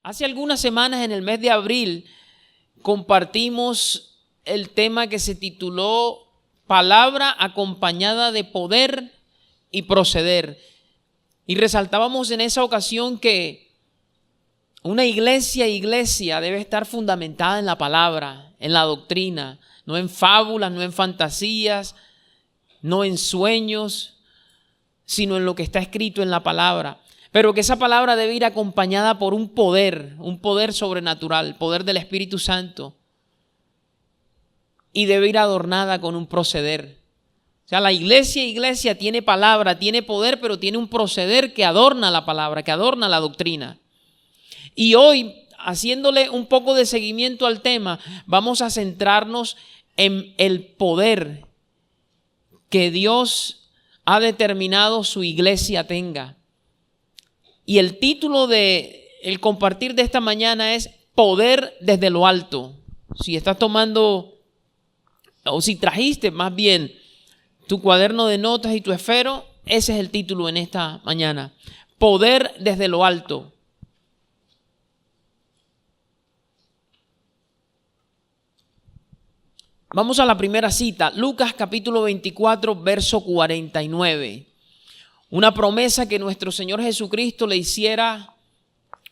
Hace algunas semanas, en el mes de abril, compartimos el tema que se tituló Palabra acompañada de poder y proceder. Y resaltábamos en esa ocasión que una iglesia debe estar fundamentada en la palabra, en la doctrina, no en fábulas, no en fantasías, no en sueños, sino en lo que está escrito en la palabra. Pero que esa palabra debe ir acompañada por un poder sobrenatural, poder del Espíritu Santo. Y debe ir adornada con un proceder. O sea, la iglesia tiene palabra, tiene poder, pero tiene un proceder que adorna la palabra, que adorna la doctrina. Y hoy, haciéndole un poco de seguimiento al tema, vamos a centrarnos en el poder que Dios ha determinado su iglesia tenga. Y el título de el compartir de esta mañana es Poder desde lo alto. Si estás tomando, o si trajiste más bien tu cuaderno de notas y tu esfero, ese es el título en esta mañana. Poder desde lo alto. Vamos a la primera cita, Lucas capítulo 24, verso 49. Una promesa que nuestro Señor Jesucristo le hiciera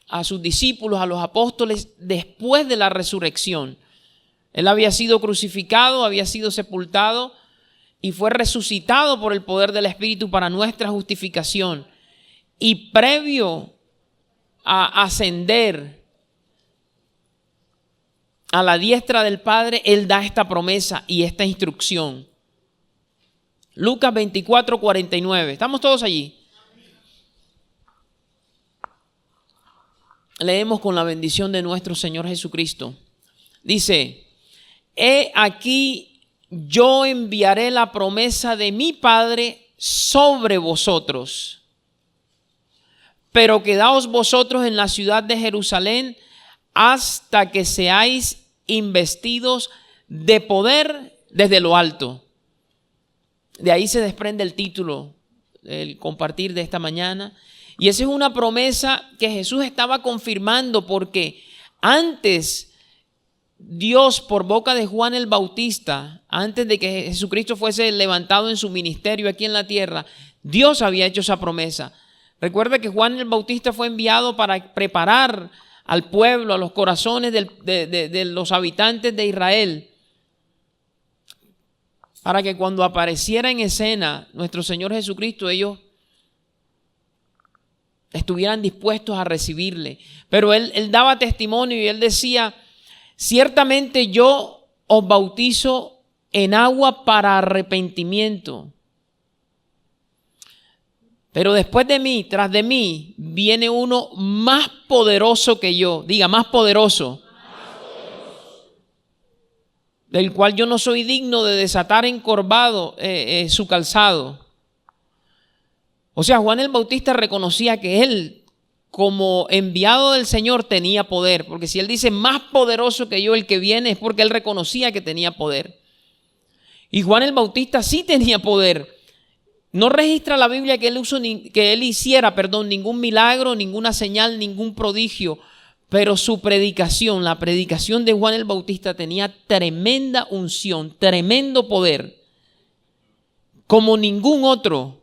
a sus discípulos, a los apóstoles, después de la resurrección. Él había sido crucificado, había sido sepultado y fue resucitado por el poder del Espíritu para nuestra justificación. Y previo a ascender a la diestra del Padre, Él da esta promesa y esta instrucción. Lucas 24, 49. ¿Estamos todos allí? Leemos con la bendición de nuestro Señor Jesucristo. Dice: He aquí, yo enviaré la promesa de mi Padre sobre vosotros. Pero quedaos vosotros en la ciudad de Jerusalén hasta que seáis investidos de poder desde lo alto. De ahí se desprende el título, el compartir de esta mañana. Y esa es una promesa que Jesús estaba confirmando, porque antes Dios, por boca de Juan el Bautista, antes de que Jesucristo fuese levantado en su ministerio aquí en la tierra, Dios había hecho esa promesa. Recuerda que Juan el Bautista fue enviado para preparar al pueblo, a los corazones de los habitantes de Israel, para que cuando apareciera en escena nuestro Señor Jesucristo, ellos estuvieran dispuestos a recibirle. Pero él daba testimonio y él decía: ciertamente yo os bautizo en agua para arrepentimiento, pero después de mí, tras de mí, viene uno más poderoso que yo. Diga, más poderoso. Del cual yo no soy digno de desatar encorvado su calzado. O sea, Juan el Bautista reconocía que él, como enviado del Señor, tenía poder. Porque si él dice más poderoso que yo el que viene, es porque él reconocía que tenía poder. Y Juan el Bautista sí tenía poder. No registra la Biblia que él hiciera ningún milagro, ninguna señal, ningún prodigio. Pero su predicación, la predicación de Juan el Bautista, tenía tremenda unción, tremendo poder, como ningún otro.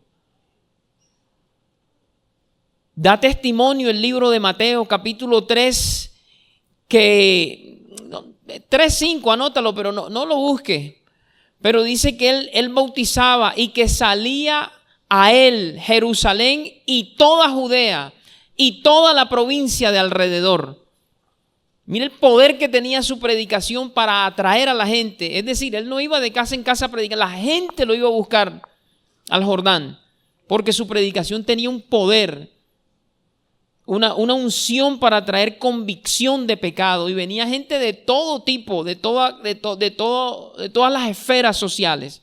Da testimonio el libro de Mateo, capítulo 3, que 3:5, anótalo, pero no lo busque. Pero dice que él bautizaba y que salía a él Jerusalén y toda Judea y toda la provincia de alrededor. Mira el poder que tenía su predicación para atraer a la gente. Es decir, él no iba de casa en casa a predicar, la gente lo iba a buscar al Jordán, porque su predicación tenía un poder, una unción para traer convicción de pecado. Y venía gente de todo tipo, de todas las esferas sociales.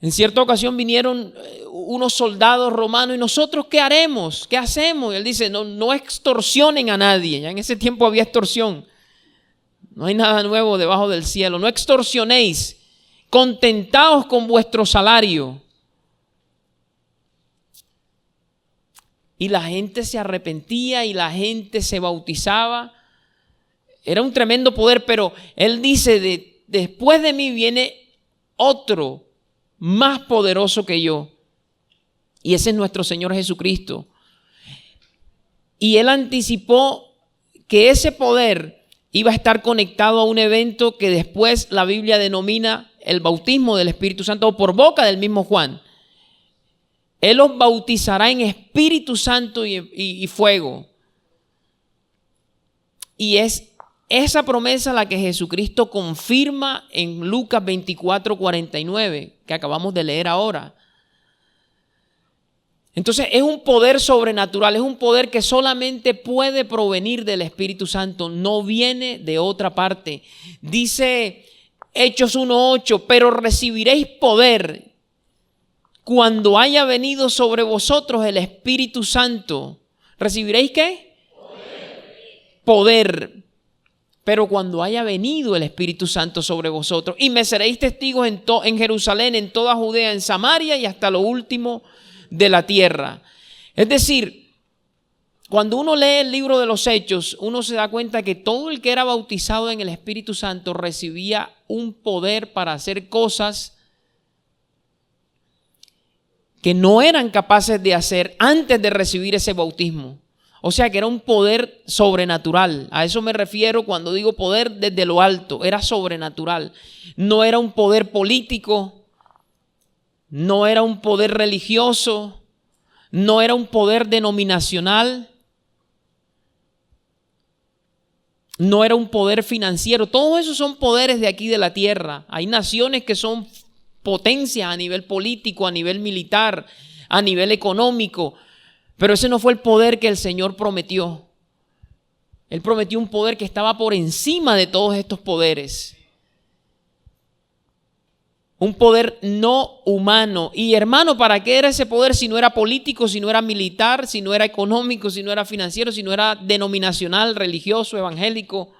En cierta ocasión vinieron unos soldados romanos y nosotros, ¿qué haremos? ¿Qué hacemos? Y él dice, no extorsionen a nadie. Ya en ese tiempo había extorsión. No hay nada nuevo debajo del cielo. No extorsionéis. Contentaos con vuestro salario. y la gente se arrepentía y la gente se bautizaba. Era un tremendo poder, pero Él dice, después de mí viene otro más poderoso que yo. Y ese es nuestro Señor Jesucristo. Y Él anticipó que ese poder iba a estar conectado a un evento que después la Biblia denomina el bautismo del Espíritu Santo, o por boca del mismo Juan. Él los bautizará en Espíritu Santo y fuego. Y es esa promesa la que Jesucristo confirma en Lucas 24:49, que acabamos de leer ahora. Entonces es un poder sobrenatural, es un poder que solamente puede provenir del Espíritu Santo, no viene de otra parte. Dice Hechos 1:8, pero recibiréis poder cuando haya venido sobre vosotros el Espíritu Santo. ¿Recibiréis qué? Poder. Pero cuando haya venido el Espíritu Santo sobre vosotros, y me seréis testigos en Jerusalén, en toda Judea, en Samaria y hasta lo último de la tierra. Es decir, cuando uno lee el libro de los Hechos, uno se da cuenta que todo el que era bautizado en el Espíritu Santo recibía un poder para hacer cosas que no eran capaces de hacer antes de recibir ese bautismo. O sea que era un poder sobrenatural. A eso me refiero cuando digo poder desde lo alto. Era sobrenatural. No era un poder político. No era un poder religioso. No era un poder denominacional. No era un poder financiero. Todos esos son poderes de aquí de la tierra. Hay naciones que son potencias a nivel político, a nivel militar, a nivel económico. Pero ese no fue el poder que el Señor prometió. Él prometió un poder que estaba por encima de todos estos poderes. Un poder no humano. Y hermano, ¿para qué era ese poder si no era político, si no era militar, si no era económico, si no era financiero, si no era denominacional, religioso, evangélico?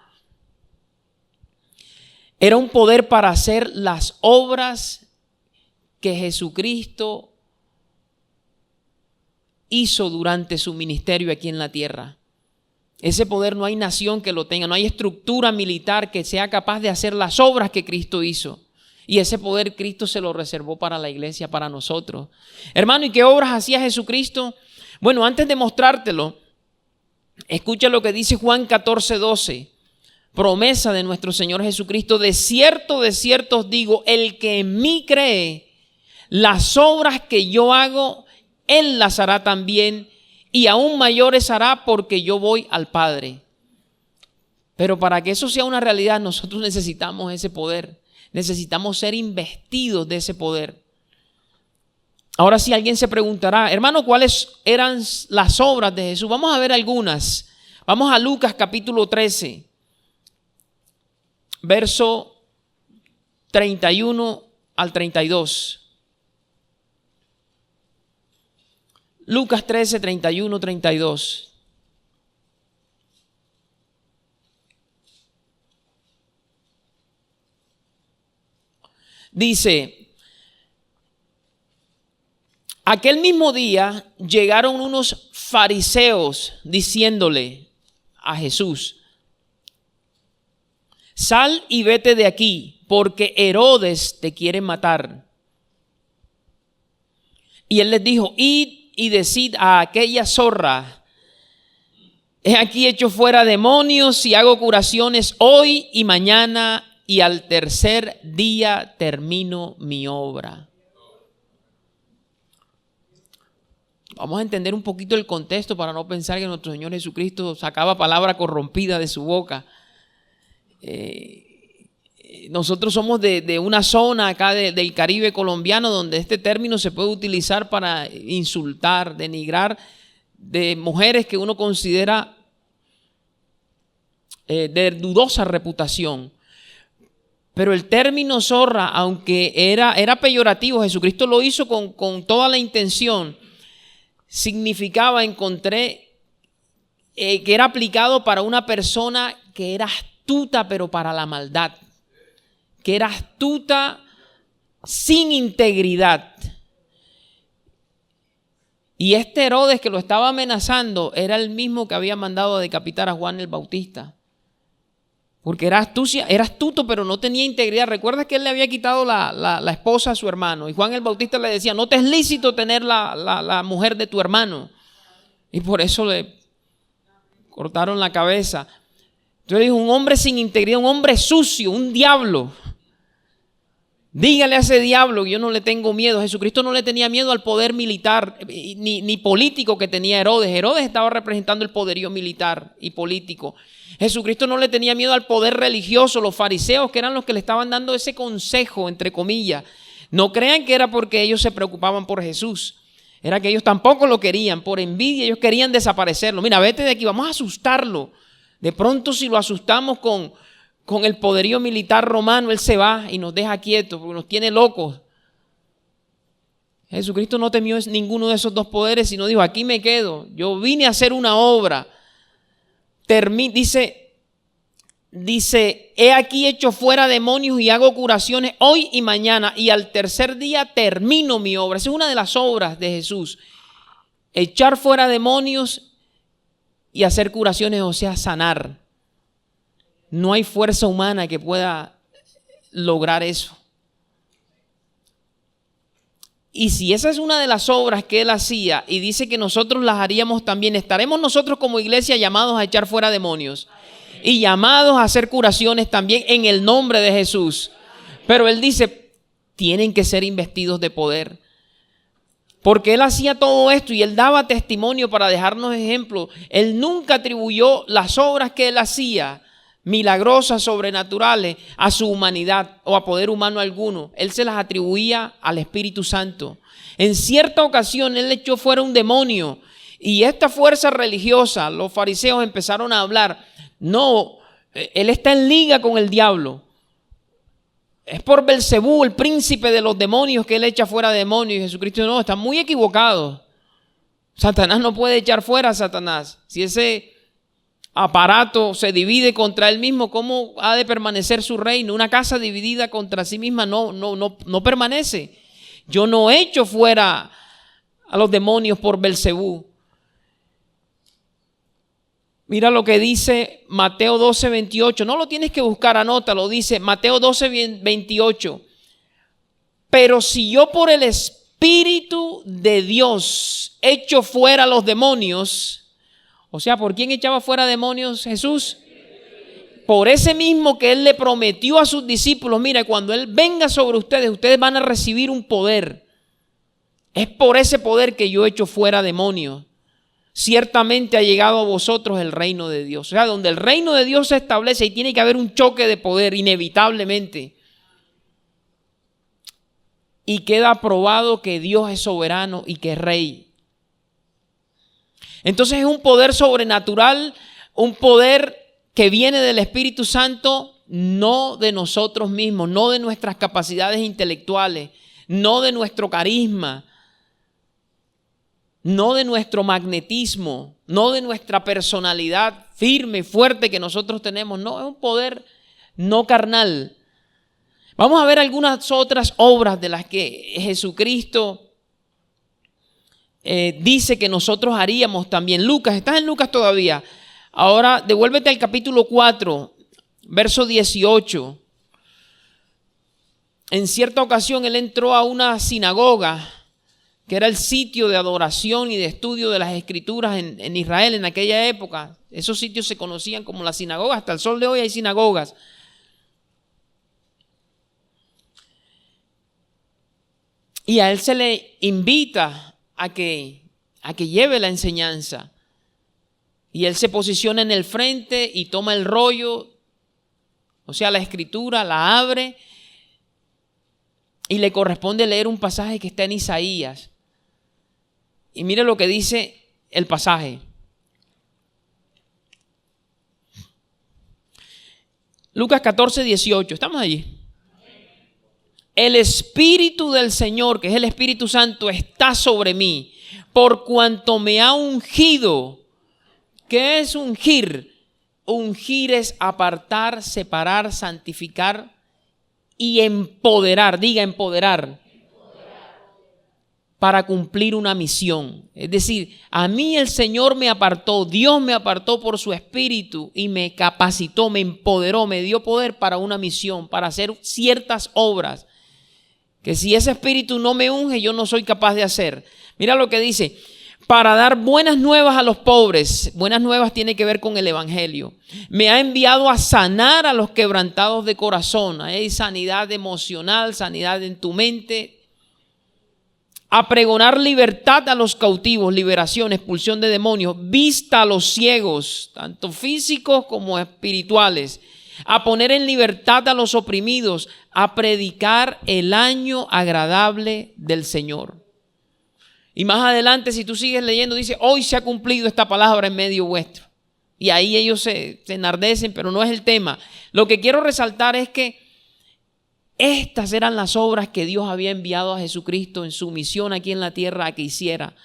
Era un poder para hacer las obras que Jesucristo hizo durante su ministerio aquí en la tierra. Ese poder no hay nación que lo tenga, no hay estructura militar que sea capaz de hacer las obras que Cristo hizo. Y ese poder Cristo se lo reservó para la iglesia, para nosotros. Hermano, ¿y qué obras hacía Jesucristo? Bueno, antes de mostrártelo, escucha lo que dice Juan 14:12. Promesa de nuestro Señor Jesucristo: de cierto os digo, el que en mí cree, las obras que yo hago, Él las hará también, y aún mayores hará, porque yo voy al Padre. Pero para que eso sea una realidad, nosotros necesitamos ese poder. Necesitamos ser investidos de ese poder. Ahora sí, alguien se preguntará, hermano, ¿cuáles eran las obras de Jesús? Vamos a ver algunas. Vamos a Lucas capítulo 13, verso 31 al 32. Lucas 13, 31, 32. Dice: aquel mismo día llegaron unos fariseos diciéndole a Jesús: sal y vete de aquí, porque Herodes te quiere matar. Y él les dijo: id y decid a aquella zorra: he aquí echo fuera demonios y hago curaciones hoy y mañana, y al tercer día termino mi obra. Vamos a entender un poquito el contexto para no pensar que nuestro Señor Jesucristo sacaba palabra corrompida de su boca. Nosotros somos de una zona acá del Caribe colombiano donde este término se puede utilizar para insultar, denigrar de mujeres que uno considera de dudosa reputación. Pero el término zorra, aunque era peyorativo, Jesucristo lo hizo con toda la intención, significaba, encontré, que era aplicado para una persona que era astuta, pero para la maldad. Que era astuta sin integridad. Y este Herodes que lo estaba amenazando era el mismo que había mandado a decapitar a Juan el Bautista. Porque era astuto, pero no tenía integridad. Recuerda que él le había quitado la esposa a su hermano. Y Juan el Bautista le decía, no te es lícito tener la mujer de tu hermano. Y por eso le cortaron la cabeza. Entonces dijo, un hombre sin integridad, un hombre sucio, un diablo. Dígale a ese diablo que yo no le tengo miedo. Jesucristo no le tenía miedo al poder militar ni político que tenía Herodes. Herodes estaba representando el poderío militar y político. Jesucristo no le tenía miedo al poder religioso, los fariseos que eran los que le estaban dando ese consejo, entre comillas. No crean que era porque ellos se preocupaban por Jesús. Era que ellos tampoco lo querían, por envidia ellos querían desaparecerlo. Mira, vete de aquí, vamos a asustarlo. De pronto si lo asustamos con el poderío militar romano, él se va y nos deja quietos porque nos tiene locos. Jesucristo no temió ninguno de esos dos poderes, sino dijo, aquí me quedo. Yo vine a hacer una obra. Dice, he aquí hecho fuera demonios y hago curaciones hoy y mañana, y al tercer día termino mi obra. Esa es una de las obras de Jesús. Echar fuera demonios y hacer curaciones, o sea, sanar. No hay fuerza humana que pueda lograr eso. Y si esa es una de las obras que él hacía y dice que nosotros las haríamos también, estaremos nosotros como iglesia llamados a echar fuera demonios y llamados a hacer curaciones también en el nombre de Jesús. Pero él dice, tienen que ser investidos de poder. Porque él hacía todo esto y él daba testimonio para dejarnos ejemplo. Él nunca atribuyó las obras que él hacía, milagrosas, sobrenaturales, a su humanidad o a poder humano alguno. Él se las atribuía al Espíritu Santo. En cierta ocasión él echó fuera un demonio y esta fuerza religiosa, los fariseos empezaron a hablar, no, él está en liga con el diablo. Es por Belcebú, el príncipe de los demonios, que él echa fuera demonios. Y Jesucristo no, están muy equivocados. Satanás no puede echar fuera a Satanás. Si ese aparato se divide contra él mismo, ¿cómo ha de permanecer su reino? Una casa dividida contra sí misma no permanece. Yo no echo fuera a los demonios por Belcebú. Mira lo que dice Mateo 12, 28. No lo tienes que buscar, anótalo. Dice Mateo 12, 28. Pero si yo por el Espíritu de Dios echo fuera los demonios, o sea, ¿por quién echaba fuera demonios Jesús? Por ese mismo que él le prometió a sus discípulos, mira, cuando él venga sobre ustedes, ustedes van a recibir un poder. Es por ese poder que yo echo fuera demonios. Ciertamente ha llegado a vosotros el reino de Dios. O sea, donde el reino de Dios se establece y tiene que haber un choque de poder inevitablemente. Y queda probado que Dios es soberano y que es rey. Entonces es un poder sobrenatural, un poder que viene del Espíritu Santo, no de nosotros mismos, no de nuestras capacidades intelectuales, no de nuestro carisma, no de nuestro magnetismo, no de nuestra personalidad firme, fuerte que nosotros tenemos. No, es un poder no carnal. Vamos a ver algunas otras obras de las que Jesucristo dice que nosotros haríamos también. Lucas, ¿estás en Lucas todavía? Ahora devuélvete al capítulo 4, verso 18. En cierta ocasión él entró a una sinagoga, que era el sitio de adoración y de estudio de las escrituras en Israel en aquella época. Esos sitios se conocían como las sinagogas. Hasta el sol de hoy hay sinagogas. Y a él se le invita a que lleve la enseñanza. Y él se posiciona en el frente y toma el rollo, o sea, la escritura, la abre y le corresponde leer un pasaje que está en Isaías. Y mire lo que dice el pasaje. Lucas 14, 18. ¿Estamos allí? El Espíritu del Señor, que es el Espíritu Santo, está sobre mí, por cuanto me ha ungido. ¿Qué es ungir? Ungir es apartar, separar, santificar y empoderar. Diga empoderar. para cumplir una misión. Es decir, a mí el Señor me apartó, Dios me apartó por su Espíritu y me capacitó, me empoderó, me dio poder para una misión, para hacer ciertas obras que si ese Espíritu no me unge, yo no soy capaz de hacer. Mira lo que dice: para dar buenas nuevas a los pobres. Buenas nuevas tiene que ver con el Evangelio. Me ha enviado a sanar a los quebrantados de corazón. Hay sanidad emocional, sanidad en tu mente. A pregonar libertad a los cautivos, liberación, expulsión de demonios, vista a los ciegos, tanto físicos como espirituales. A poner en libertad a los oprimidos, a predicar el año agradable del Señor. Y más adelante, si tú sigues leyendo, dice: hoy se ha cumplido esta palabra en medio vuestro. Y ahí ellos se enardecen, pero no es el tema. Lo que quiero resaltar es que estas eran las obras que Dios había enviado a Jesucristo en su misión aquí en la tierra a que hiciera.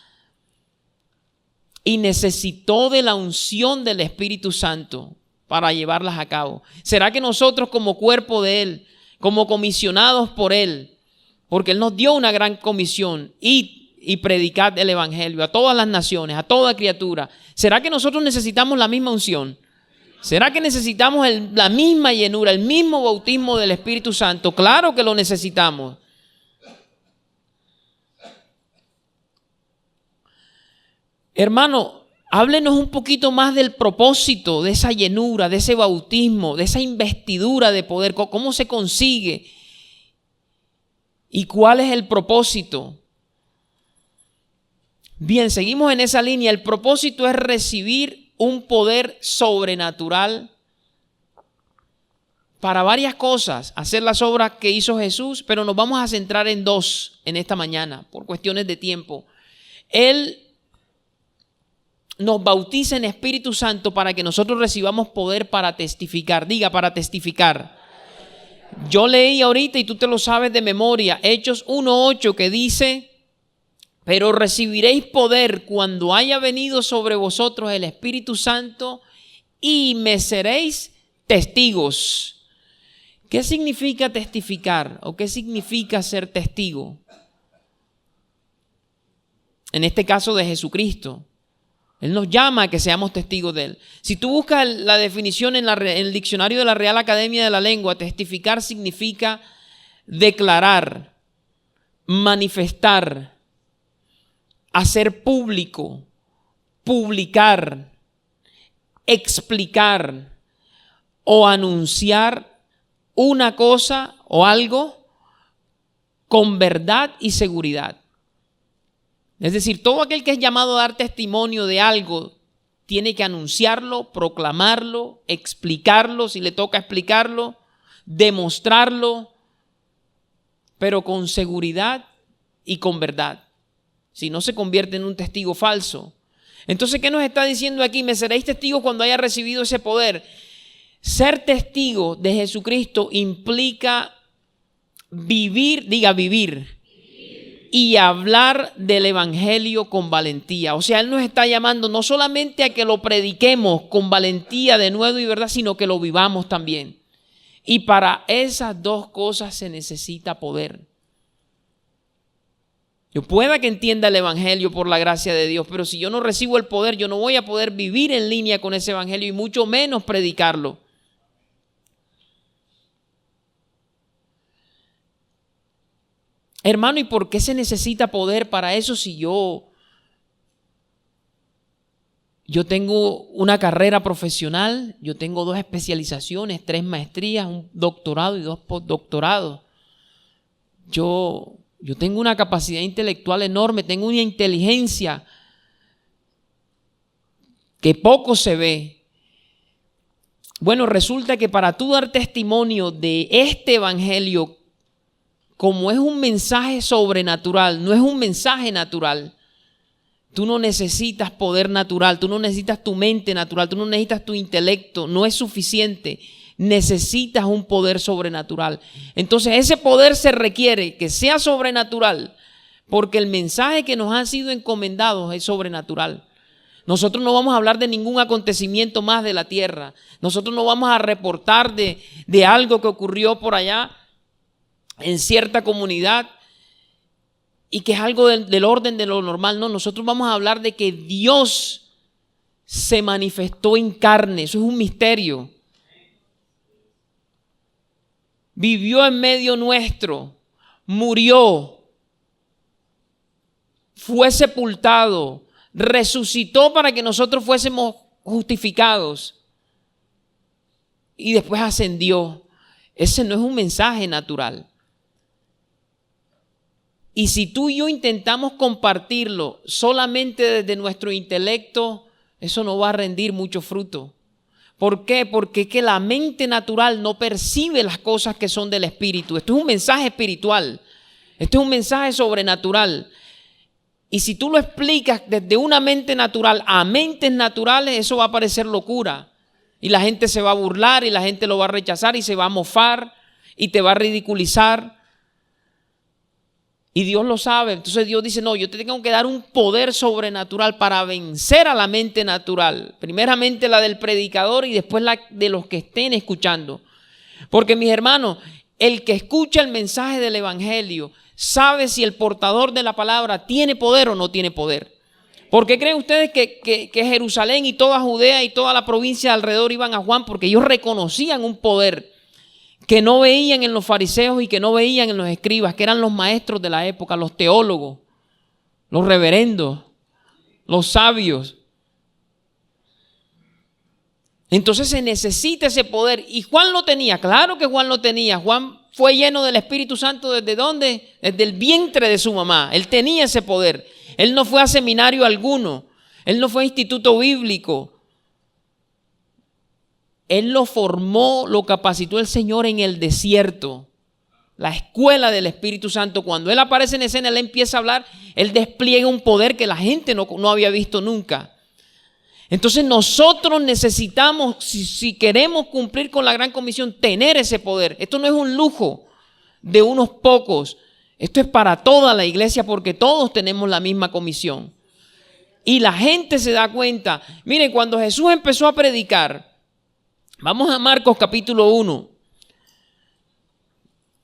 Y necesitó de la unción del Espíritu Santo para llevarlas a cabo. ¿Será que nosotros, como cuerpo de Él, como comisionados por Él, porque Él nos dio una gran comisión, y predicad el Evangelio a todas las naciones, a toda criatura, ¿será que nosotros necesitamos la misma unción? ¿Será que necesitamos la misma llenura, el mismo bautismo del Espíritu Santo? Claro que lo necesitamos. Hermano, háblenos un poquito más del propósito de esa llenura, de ese bautismo, de esa investidura de poder. ¿Cómo se consigue? ¿Y cuál es el propósito? Bien, seguimos en esa línea. El propósito es recibir un poder sobrenatural para varias cosas, hacer las obras que hizo Jesús, pero nos vamos a centrar en dos en esta mañana por cuestiones de tiempo. Él nos bautiza en Espíritu Santo para que nosotros recibamos poder para testificar. Diga, para testificar. Yo leí ahorita, y tú te lo sabes de memoria, Hechos 1:8, que dice: pero recibiréis poder cuando haya venido sobre vosotros el Espíritu Santo y me seréis testigos. ¿Qué significa testificar? ¿O qué significa ser testigo? En este caso de Jesucristo. Él nos llama a que seamos testigos de Él. Si tú buscas la definición en el diccionario de la Real Academia de la Lengua, testificar significa declarar, manifestar, hacer público, publicar, explicar o anunciar una cosa o algo con verdad y seguridad. Es decir, todo aquel que es llamado a dar testimonio de algo tiene que anunciarlo, proclamarlo, explicarlo, si le toca explicarlo, demostrarlo, pero con seguridad y con verdad. Si no, se convierte en un testigo falso. Entonces, ¿qué nos está diciendo aquí? Me seréis testigos cuando haya recibido ese poder. Ser testigo de Jesucristo implica vivir, diga vivir, y hablar del Evangelio con valentía. O sea, Él nos está llamando no solamente a que lo prediquemos con valentía de nuevo y verdad, sino que lo vivamos también. Y para esas dos cosas se necesita poder. Yo pueda que entienda el Evangelio por la gracia de Dios, pero si yo no recibo el poder, yo no voy a poder vivir en línea con ese Evangelio y mucho menos predicarlo. Hermano, ¿y por qué se necesita poder para eso si yo tengo una carrera profesional, yo tengo 2 especializaciones, 3 maestrías, un doctorado y 2 postdoctorados? Yo tengo una capacidad intelectual enorme, tengo una inteligencia que poco se ve. Bueno, resulta que para tú dar testimonio de este Evangelio, como es un mensaje sobrenatural, no es un mensaje natural, tú no necesitas poder natural, tú no necesitas tu mente natural, tú no necesitas tu intelecto, no es suficiente. Necesitas un poder sobrenatural. Entonces ese poder se requiere que sea sobrenatural, porque el mensaje que nos ha sido encomendado es sobrenatural. Nosotros no vamos a hablar de ningún acontecimiento más de la tierra. Nosotros no vamos a reportar de algo que ocurrió por allá en cierta comunidad y que es algo del orden de lo normal. No, nosotros vamos a hablar de que Dios se manifestó en carne. Eso es un misterio. Vivió en medio nuestro, murió, fue sepultado, resucitó para que nosotros fuésemos justificados y después ascendió. Ese no es un mensaje natural. Y si tú y yo intentamos compartirlo solamente desde nuestro intelecto, eso no va a rendir mucho fruto. ¿Por qué? Porque es que la mente natural no percibe las cosas que son del espíritu. Esto es un mensaje espiritual. Esto es un mensaje sobrenatural. Y si tú lo explicas desde una mente natural a mentes naturales, eso va a parecer locura. Y la gente se va a burlar y la gente lo va a rechazar y se va a mofar y te va a ridiculizar. Y Dios lo sabe. Entonces Dios dice, no, yo te tengo que dar un poder sobrenatural para vencer a la mente natural. Primeramente la del predicador y después la de los que estén escuchando. Porque mis hermanos, el que escucha el mensaje del evangelio sabe si el portador de la palabra tiene poder o no tiene poder. ¿Por qué creen ustedes que Jerusalén y toda Judea y toda la provincia de alrededor iban a Juan? Porque ellos reconocían un poder que no veían en los fariseos y que no veían en los escribas, que eran los maestros de la época, los teólogos, los reverendos, los sabios. Entonces se necesita ese poder. ¿Y Juan lo tenía? Claro que Juan lo tenía. Juan fue lleno del Espíritu Santo ¿desde dónde? Desde el vientre de su mamá. Él tenía ese poder. Él no fue a seminario alguno. Él no fue a instituto bíblico. Él lo formó, lo capacitó el Señor en el desierto. La escuela del Espíritu Santo. Cuando Él aparece en escena, Él empieza a hablar. Él despliega un poder que la gente no había visto nunca. Entonces nosotros necesitamos, si queremos cumplir con la gran comisión, tener ese poder. Esto no es un lujo de unos pocos. Esto es para toda la iglesia porque todos tenemos la misma comisión. Y la gente se da cuenta. Miren, cuando Jesús empezó a predicar, vamos a Marcos capítulo 1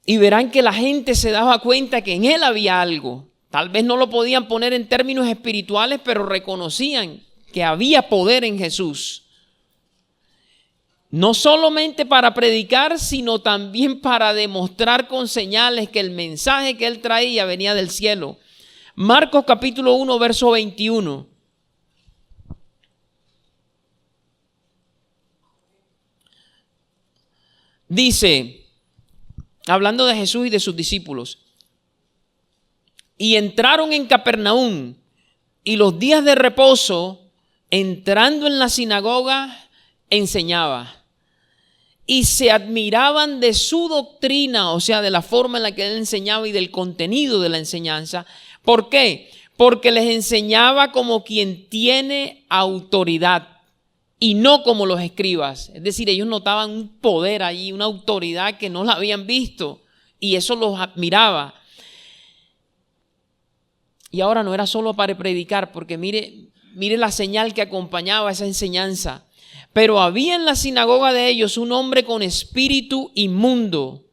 y verán que la gente se daba cuenta que en Él había algo. Tal vez no lo podían poner en términos espirituales, pero reconocían que había poder en Jesús. No solamente para predicar, sino también para demostrar con señales que el mensaje que Él traía venía del cielo. Marcos capítulo 1, verso 21. Dice, hablando de Jesús y de sus discípulos, y entraron en Capernaum, y los días de reposo, entrando en la sinagoga, enseñaba. Y se admiraban de su doctrina, o sea, de la forma en la que Él enseñaba y del contenido de la enseñanza. ¿Por qué? Porque les enseñaba como quien tiene autoridad y no como los escribas. Es decir, ellos notaban un poder allí, una autoridad que no la habían visto y eso los admiraba. Y ahora no era solo para predicar, porque mire la señal que acompañaba esa enseñanza. Pero había en la sinagoga de ellos un hombre con espíritu inmundo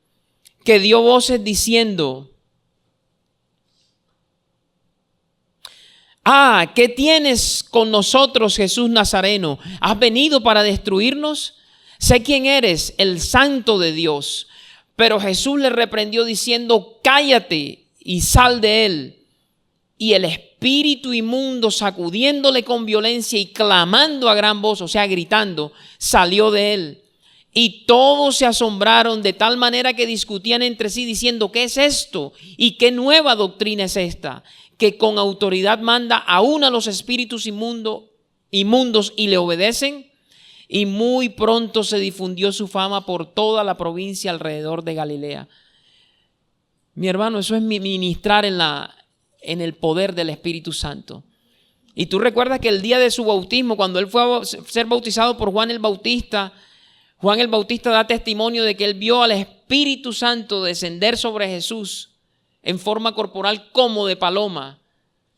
que dio voces diciendo: ah, ¿qué tienes con nosotros, Jesús Nazareno? ¿Has venido para destruirnos? Sé quién eres, el Santo de Dios. Pero Jesús le reprendió diciendo: cállate y sal de él. Y el espíritu inmundo, sacudiéndole con violencia y clamando a gran voz, o sea, gritando, salió de él. Y todos se asombraron de tal manera que discutían entre sí diciendo: ¿qué es esto? ¿Y qué nueva doctrina es esta? Que con autoridad manda aún a los espíritus inmundos y le obedecen. Y muy pronto se difundió su fama por toda la provincia alrededor de Galilea. Mi hermano, eso es ministrar en el poder del Espíritu Santo. Y tú recuerdas que el día de su bautismo, cuando él fue a ser bautizado por Juan el Bautista da testimonio de que él vio al Espíritu Santo descender sobre Jesús en forma corporal como de paloma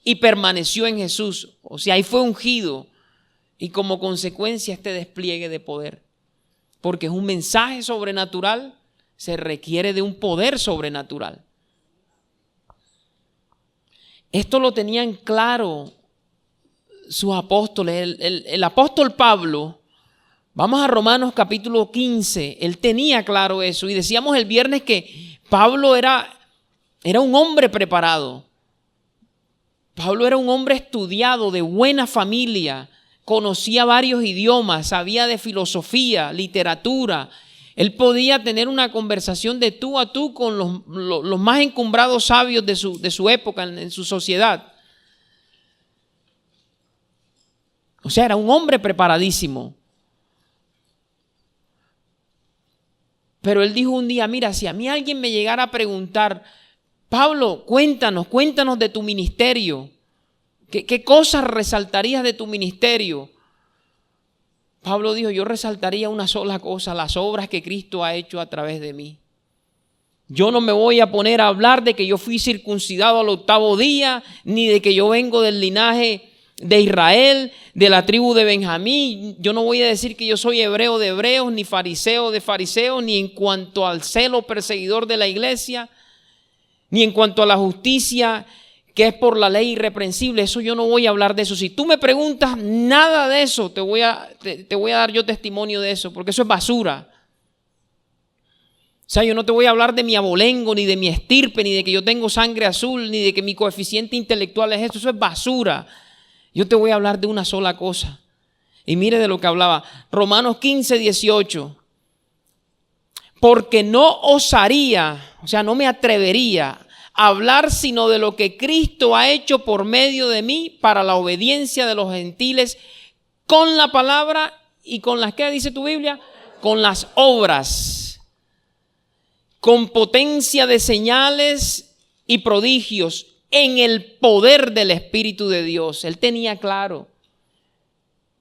y permaneció en Jesús. O sea, ahí fue ungido y como consecuencia este despliegue de poder. Porque es un mensaje sobrenatural, se requiere de un poder sobrenatural. Esto lo tenían claro sus apóstoles. El apóstol Pablo, vamos a Romanos capítulo 15, él tenía claro eso. Y decíamos el viernes que Pablo era un hombre preparado. Pablo era un hombre estudiado, de buena familia, conocía varios idiomas, sabía de filosofía, literatura. Él podía tener una conversación de tú a tú con los más encumbrados sabios de su época, en su sociedad. O sea, era un hombre preparadísimo. Pero él dijo un día, mira, si a mí alguien me llegara a preguntar, Pablo, cuéntanos de tu ministerio. ¿Qué cosas resaltarías de tu ministerio? Pablo dijo, yo resaltaría una sola cosa, las obras que Cristo ha hecho a través de mí. Yo no me voy a poner a hablar de que yo fui circuncidado al 8º día, ni de que yo vengo del linaje de Israel, de la tribu de Benjamín. Yo no voy a decir que yo soy hebreo de hebreos, ni fariseo de fariseos, ni en cuanto al celo perseguidor de la iglesia, ni en cuanto a la justicia que es por la ley irreprensible. Eso yo no voy a hablar de eso. Si tú me preguntas nada de eso, te voy a dar yo testimonio de eso, porque eso es basura. O sea, yo no te voy a hablar de mi abolengo, ni de mi estirpe, ni de que yo tengo sangre azul, ni de que mi coeficiente intelectual es esto. Eso es basura. Yo te voy a hablar de una sola cosa. Y mire de lo que hablaba. Romanos 15, 18. Porque no osaría, o sea, no me atrevería a hablar sino de lo que Cristo ha hecho por medio de mí para la obediencia de los gentiles con la palabra y con las, ¿qué dice tu Biblia? Con las obras, con potencia de señales y prodigios en el poder del Espíritu de Dios. Él tenía claro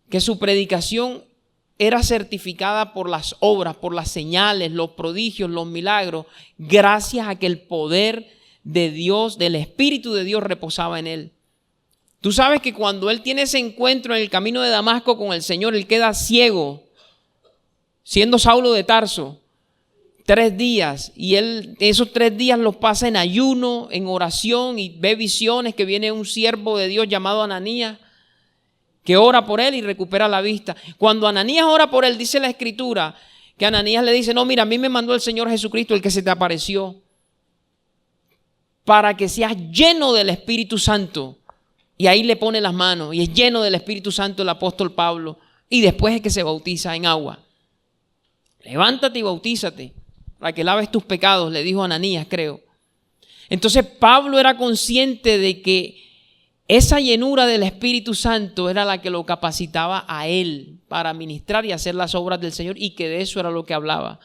que su predicación era certificada por las obras, por las señales, los prodigios, los milagros, gracias a que el poder de Dios, del Espíritu de Dios reposaba en él. Tú sabes que cuando él tiene ese encuentro en el camino de Damasco con el Señor, él queda ciego, siendo Saulo de Tarso, 3 días. Y él esos 3 días los pasa en ayuno, en oración, y ve visiones que viene un siervo de Dios llamado Ananías, que ora por él y recupera la vista. Cuando Ananías ora por él, dice la Escritura, que Ananías le dice, no, mira, a mí me mandó el Señor Jesucristo, el que se te apareció, para que seas lleno del Espíritu Santo. Y ahí le pone las manos y es lleno del Espíritu Santo el apóstol Pablo. Y después es que se bautiza en agua. Levántate y bautízate para que laves tus pecados, le dijo Ananías, creo. Entonces Pablo era consciente de que esa llenura del Espíritu Santo era la que lo capacitaba a él para ministrar y hacer las obras del Señor, y que de eso era lo que hablaba.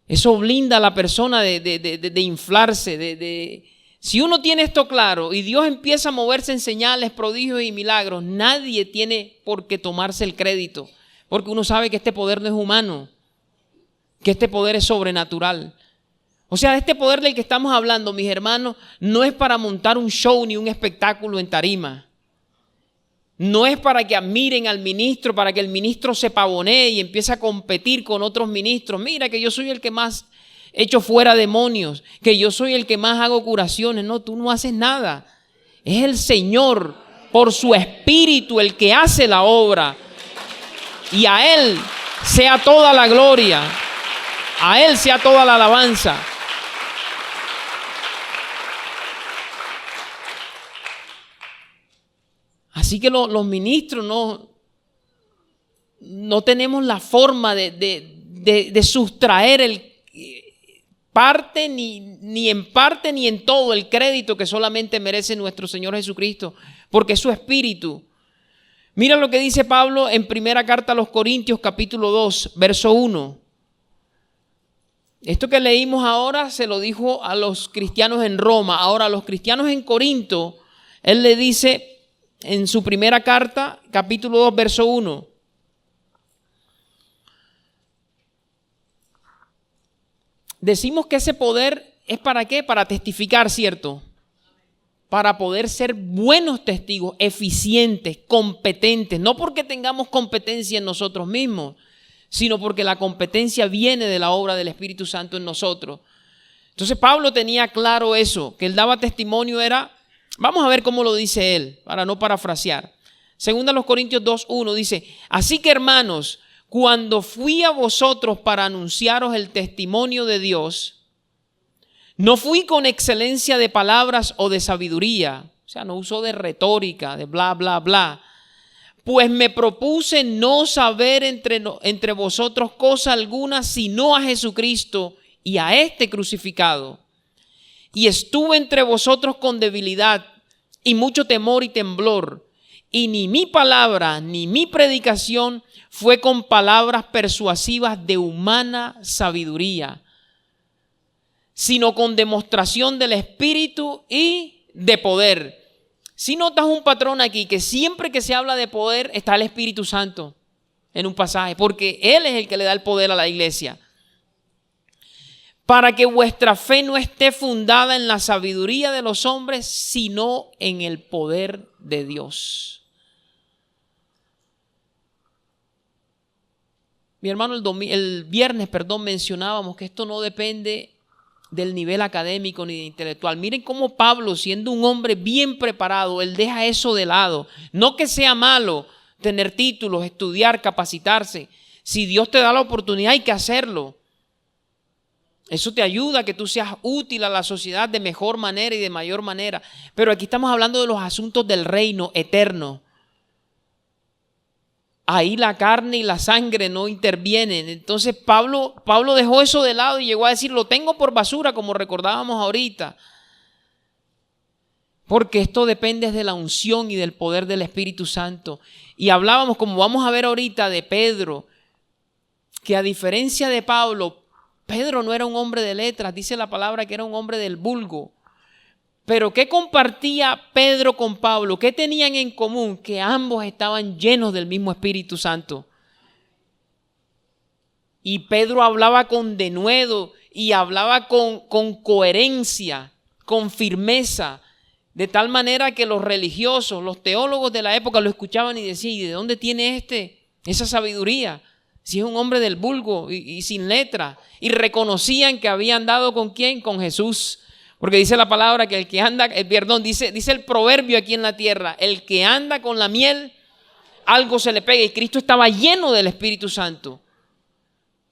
Eso blinda a la persona de inflarse. Si uno tiene esto claro y Dios empieza a moverse en señales, prodigios y milagros, nadie tiene por qué tomarse el crédito, porque uno sabe que este poder no es humano, que este poder es sobrenatural. O sea, este poder del que estamos hablando, mis hermanos, no es para montar un show ni un espectáculo en tarima. No es para que admiren al ministro, para que el ministro se pavonee y empiece a competir con otros ministros. Mira que yo soy el que más echo fuera demonios, que yo soy el que más hago curaciones. No, tú no haces nada. Es el Señor, por su Espíritu, el que hace la obra. Y a Él sea toda la gloria. A Él sea toda la alabanza. Así que los ministros no tenemos la forma de sustraer parte ni en parte ni en todo el crédito que solamente merece nuestro Señor Jesucristo, porque es su Espíritu. Mira lo que dice Pablo en primera carta a los Corintios, capítulo 2, verso 1. Esto que leímos ahora se lo dijo a los cristianos en Roma. Ahora a los cristianos en Corinto, él le dice en su primera carta, capítulo 2, verso 1. Decimos que ese poder es ¿para qué? Para testificar, ¿cierto? Para poder ser buenos testigos, eficientes, competentes. No porque tengamos competencia en nosotros mismos, sino porque la competencia viene de la obra del Espíritu Santo en nosotros. Entonces Pablo tenía claro eso, que él daba testimonio era Vamos a ver cómo lo dice él, para no parafrasear. Segunda los Corintios 2:1 dice: así que, hermanos, cuando fui a vosotros para anunciaros el testimonio de Dios, no fui con excelencia de palabras o de sabiduría, o sea, no uso de retórica, de bla, bla, bla, pues me propuse no saber entre vosotros cosa alguna, sino a Jesucristo y a este crucificado. Y estuve entre vosotros con debilidad y mucho temor y temblor, y ni mi palabra ni mi predicación fue con palabras persuasivas de humana sabiduría, sino con demostración del Espíritu y de poder. Si notas un patrón aquí, que siempre que se habla de poder está el Espíritu Santo en un pasaje, porque Él es el que le da el poder a la iglesia. Para que vuestra fe no esté fundada en la sabiduría de los hombres, sino en el poder de Dios. Mi hermano, el viernes mencionábamos que esto no depende del nivel académico ni intelectual. Miren cómo Pablo, siendo un hombre bien preparado, él deja eso de lado. No que sea malo tener títulos, estudiar, capacitarse. Si Dios te da la oportunidad, hay que hacerlo. Eso te ayuda a que tú seas útil a la sociedad de mejor manera y de mayor manera. Pero aquí estamos hablando de los asuntos del reino eterno. Ahí la carne y la sangre no intervienen. Entonces Pablo dejó eso de lado y llegó a decir: lo tengo por basura, como recordábamos ahorita. Porque esto depende de la unción y del poder del Espíritu Santo. Y hablábamos, como vamos a ver ahorita, de Pedro, que a diferencia de Pablo, Pedro no era un hombre de letras, dice la palabra que era un hombre del vulgo. Pero ¿qué compartía Pedro con Pablo? ¿Qué tenían en común? Que ambos estaban llenos del mismo Espíritu Santo. Y Pedro hablaba con denuedo y hablaba con coherencia, con firmeza, de tal manera que los religiosos, los teólogos de la época lo escuchaban y decían: ¿y de dónde tiene esa sabiduría? Si es un hombre del vulgo y sin letra. Y reconocían que había andado ¿con quién? Con Jesús. Porque dice la palabra que el que anda, dice el proverbio aquí en la tierra: el que anda con la miel, algo se le pega. Y Cristo estaba lleno del Espíritu Santo.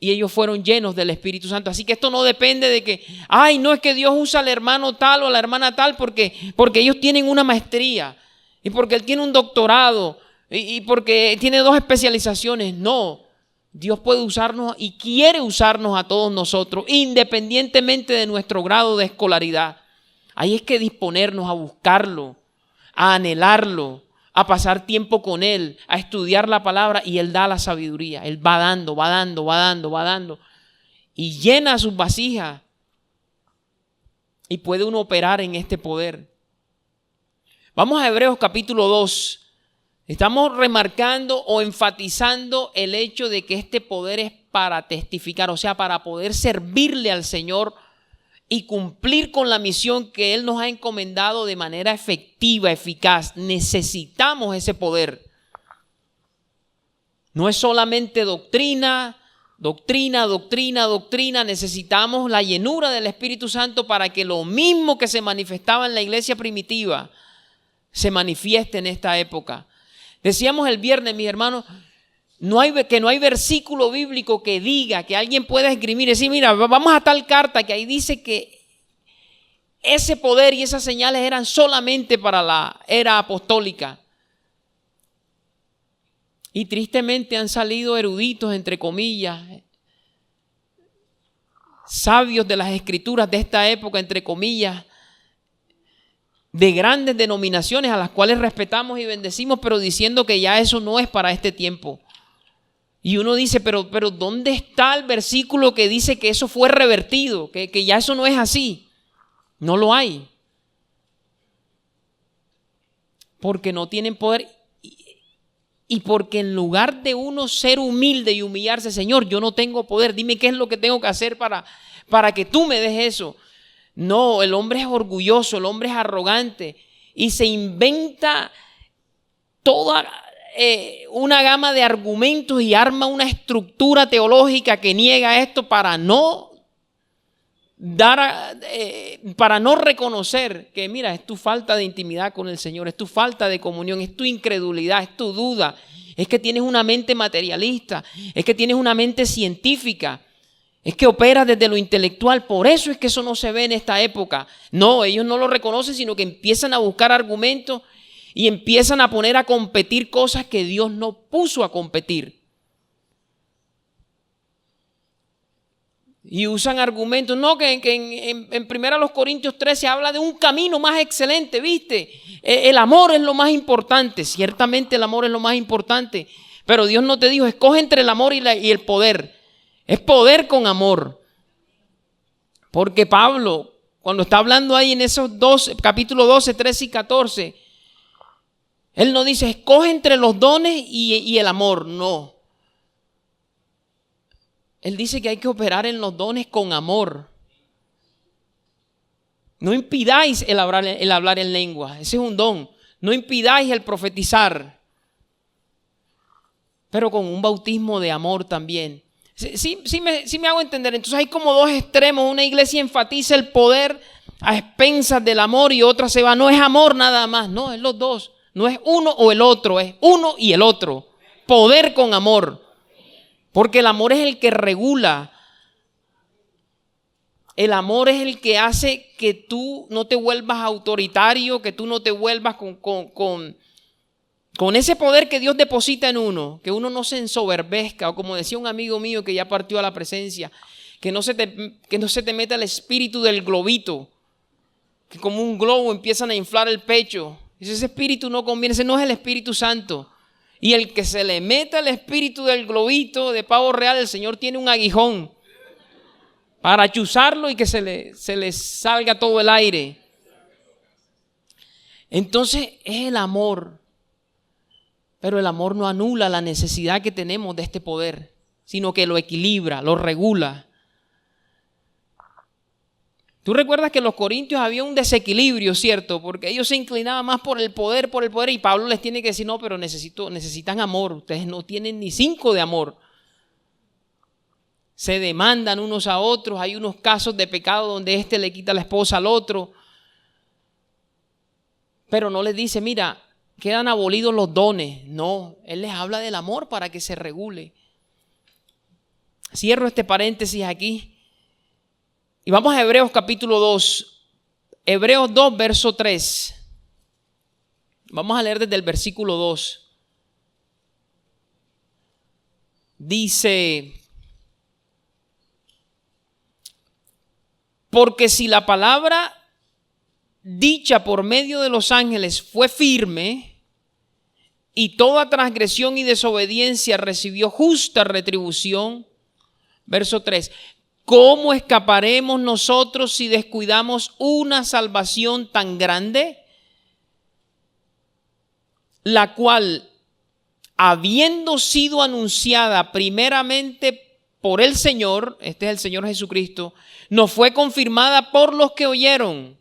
Y ellos fueron llenos del Espíritu Santo. Así que esto no depende de que, no es que Dios usa al hermano tal o a la hermana tal porque ellos tienen una maestría. Y porque él tiene un doctorado. Y porque tiene 2 especializaciones. No. Dios puede usarnos y quiere usarnos a todos nosotros, independientemente de nuestro grado de escolaridad. Ahí es que disponernos a buscarlo, a anhelarlo, a pasar tiempo con Él, a estudiar la palabra, y Él da la sabiduría. Él va dando, va dando, va dando, va dando, y llena sus vasijas, y puede uno operar en este poder. Vamos a Hebreos capítulo 2. Estamos remarcando o enfatizando el hecho de que este poder es para testificar, o sea, para poder servirle al Señor y cumplir con la misión que Él nos ha encomendado de manera efectiva, eficaz. Necesitamos ese poder. No es solamente doctrina. Necesitamos la llenura del Espíritu Santo para que lo mismo que se manifestaba en la iglesia primitiva se manifieste en esta época. Decíamos el viernes, mis hermanos, que no hay versículo bíblico que diga, que alguien pueda escribir y decir: mira, vamos a tal carta que ahí dice que ese poder y esas señales eran solamente para la era apostólica. Y tristemente han salido eruditos, entre comillas, sabios de las escrituras de esta época, entre comillas, de grandes denominaciones a las cuales respetamos y bendecimos, pero diciendo que ya eso no es para este tiempo. Y uno dice: pero ¿dónde está el versículo que dice que eso fue revertido? Que ya eso no es así. No lo hay. Porque no tienen poder. Y porque en lugar de uno ser humilde y humillarse: Señor, yo no tengo poder, dime qué es lo que tengo que hacer para que tú me des eso. No, el hombre es orgulloso, el hombre es arrogante y se inventa toda una gama de argumentos y arma una estructura teológica que niega esto para no para no reconocer que, mira, es tu falta de intimidad con el Señor, es tu falta de comunión, es tu incredulidad, es tu duda, es que tienes una mente materialista, es que tienes una mente científica, es que operas desde lo intelectual. Por eso es que eso no se ve en esta época. No, ellos no lo reconocen, sino que empiezan a buscar argumentos y empiezan a poner a competir cosas que Dios no puso a competir. Y usan argumentos, no, que en 1 Corintios 13 habla de un camino más excelente, ¿viste? El amor es lo más importante, ciertamente el amor es lo más importante, pero Dios no te dijo, escoge entre el amor y el poder, es poder con amor. Porque Pablo, cuando está hablando ahí en esos capítulo 12, 13 y 14, él no dice, escoge entre los dones y el amor, no. Él dice que hay que operar en los dones con amor. No impidáis el hablar en lengua. Ese es un don. No impidáis el profetizar. Pero con un bautismo de amor también. Sí me hago entender. Entonces hay como dos extremos. Una iglesia enfatiza el poder a expensas del amor y otra se va. No es amor nada más. No, es los dos. No es uno o el otro. Es uno y el otro. Poder con amor. Porque el amor es el que regula. El amor es el que hace que tú no te vuelvas autoritario, que tú no te vuelvas con ese poder que Dios deposita en uno, que uno no se ensoberbezca, o como decía un amigo mío que ya partió a la presencia, que no se te meta el espíritu del globito, que como un globo empiezan a inflar el pecho. Ese espíritu no conviene, ese no es el Espíritu Santo. Y el que se le meta el espíritu del globito de pavo real, el Señor tiene un aguijón para chuzarlo y que se le salga todo el aire. Entonces es el amor. Pero el amor no anula la necesidad que tenemos de este poder, sino que lo equilibra, lo regula. Tú recuerdas que en los Corintios había un desequilibrio, ¿cierto? Porque ellos se inclinaban más por el poder, y Pablo les tiene que decir, no, pero necesitan amor, ustedes no tienen ni 5 de amor. Se demandan unos a otros, hay unos casos de pecado donde este le quita la esposa al otro. Pero no les dice, mira, quedan abolidos los dones. No, él les habla del amor para que se regule. Cierro este paréntesis aquí. Y vamos a Hebreos capítulo 2. Hebreos 2, verso 3. Vamos a leer desde el versículo 2. Dice, porque si la palabra dicha por medio de los ángeles fue firme, y toda transgresión y desobediencia recibió justa retribución. Verso 3. ¿Cómo escaparemos nosotros si descuidamos una salvación tan grande? La cual, habiendo sido anunciada primeramente por el Señor, este es el Señor Jesucristo, nos fue confirmada por los que oyeron,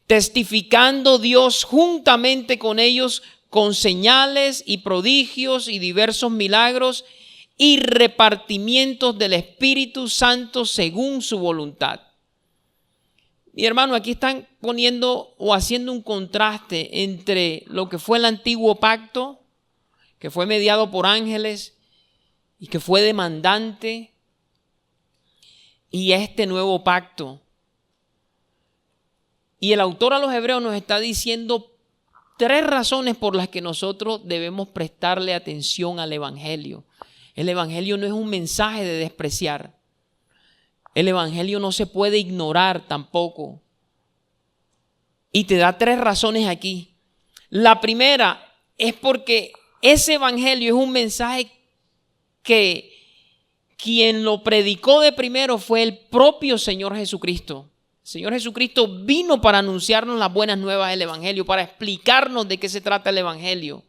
testificando Dios juntamente con ellos con señales y prodigios y diversos milagros y repartimientos del Espíritu Santo según su voluntad. Mi hermano, aquí están poniendo o haciendo un contraste entre lo que fue el antiguo pacto, que fue mediado por ángeles y que fue demandante, y este nuevo pacto. Y el autor a los Hebreos nos está diciendo 3 razones por las que nosotros debemos prestarle atención al Evangelio. El Evangelio no es un mensaje de despreciar. El Evangelio no se puede ignorar tampoco. Y te da 3 razones aquí. La primera es porque ese Evangelio es un mensaje que quien lo predicó de primero fue el propio Señor Jesucristo. El Señor Jesucristo vino para anunciarnos las buenas nuevas del Evangelio, para explicarnos de qué se trata el Evangelio.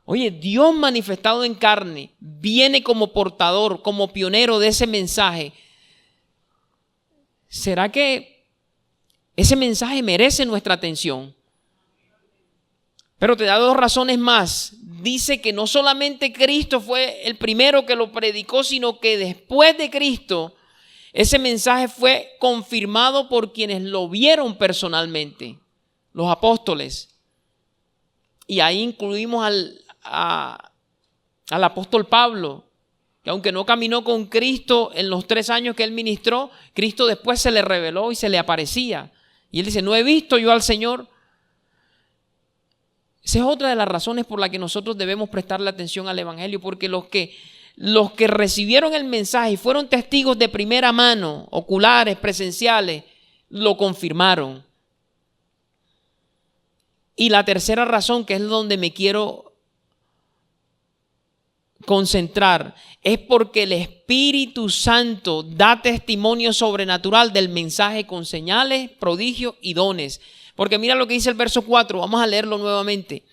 Oye, Dios manifestado en carne viene como portador, como pionero de ese mensaje. ¿Será que ese mensaje merece nuestra atención? Pero te da 2 razones más. Dice que no solamente Cristo fue el primero que lo predicó, sino que después de Cristo Ese mensaje fue confirmado por quienes lo vieron personalmente, los apóstoles. Y ahí incluimos al apóstol Pablo, que aunque no caminó con Cristo en los 3 años que él ministró, Cristo después se le reveló y se le aparecía. Y él dice, no he visto yo al Señor. Esa es otra de las razones por las que nosotros debemos prestarle atención al evangelio, porque los que recibieron el mensaje y fueron testigos de primera mano, oculares, presenciales, lo confirmaron. Y la tercera razón, que es donde me quiero concentrar, es porque el Espíritu Santo da testimonio sobrenatural del mensaje con señales, prodigios y dones. Porque mira lo que dice el verso 4, vamos a leerlo nuevamente.